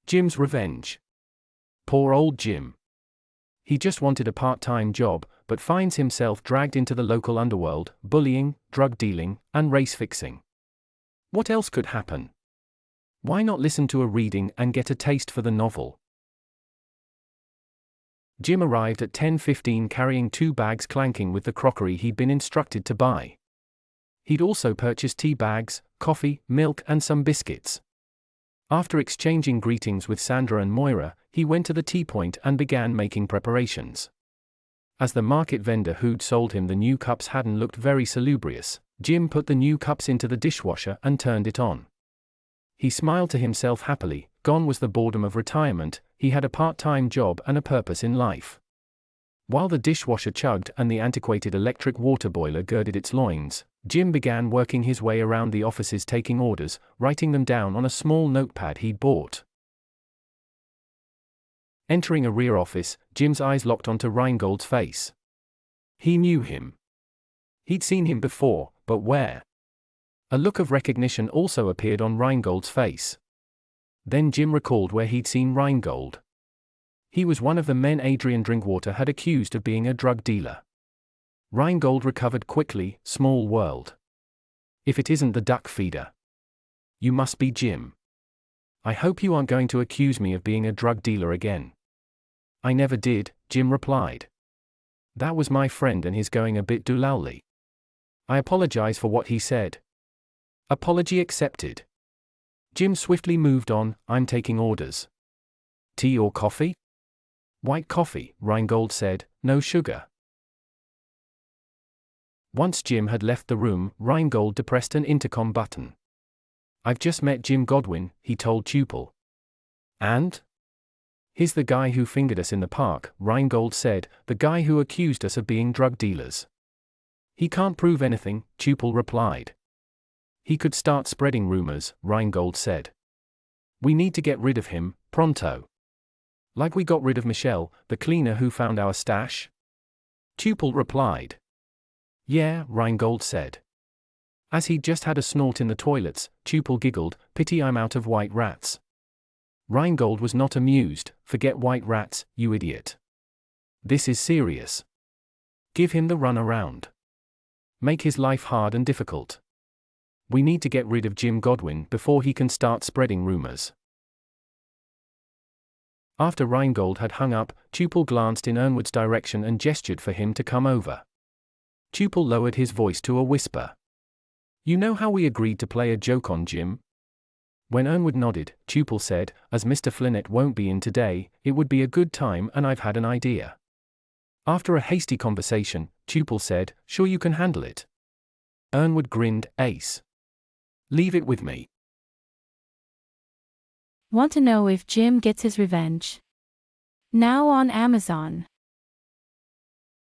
Jim's revenge. Poor old Jim. He just wanted a part-time job, but finds himself dragged into the local underworld, bullying, drug dealing, and race fixing. What else could happen? Why not listen to a reading and get a taste for the novel? Jim arrived at 10:15 carrying 2 bags clanking with the crockery he'd been instructed to buy. He'd also purchased tea bags, coffee, milk, and some biscuits. After exchanging greetings with Sandra and Moira, he went to the tea point and began making preparations. As the market vendor who'd sold him the new cups hadn't looked very salubrious, Jim put the new cups into the dishwasher and turned it on. He smiled to himself happily. Gone was the boredom of retirement, he had a part-time job and a purpose in life. While the dishwasher chugged and the antiquated electric water boiler girded its loins, Jim began working his way around the offices taking orders, writing them down on a small notepad he'd bought. Entering a rear office, Jim's eyes locked onto Reingold's face. He knew him. He'd seen him before, but where? A look of recognition also appeared on Reingold's face. Then Jim recalled where he'd seen Reingold. He was one of the men Adrian Drinkwater had accused of being a drug dealer. Reingold recovered quickly. Small world. If it isn't the duck feeder. You must be Jim. I hope you aren't going to accuse me of being a drug dealer again. I never did, Jim replied. That was my friend and he's going a bit doolally. I apologize for what he said. Apology accepted. Jim swiftly moved on. I'm taking orders. Tea or coffee? White coffee, Reingold said, no sugar. Once Jim had left the room, Reingold depressed an intercom button. I've just met Jim Godwin, he told Tuple. And? He's the guy who fingered us in the park, Reingold said, the guy who accused us of being drug dealers. He can't prove anything, Tuple replied. He could start spreading rumors, Reingold said. We need to get rid of him, pronto. Like we got rid of Michelle, the cleaner who found our stash? Tuple replied. Yeah, Reingold said. As he'd just had a snort in the toilets, Tuple giggled, pity I'm out of white rats. Reingold was not amused. Forget white rats, you idiot. This is serious. Give him the run around. Make his life hard and difficult. We need to get rid of Jim Godwin before he can start spreading rumors. After Reingold had hung up, Tuple glanced in Ernwood's direction and gestured for him to come over. Tuple lowered his voice to a whisper. You know how we agreed to play a joke on Jim? When Ernwood nodded, Tuple said, as Mr. Flynett won't be in today, it would be a good time and I've had an idea. After a hasty conversation, Tuple said, sure you can handle it. Ernwood grinned, ace. Leave it with me. Want to know if Jim gets his revenge? Now on Amazon.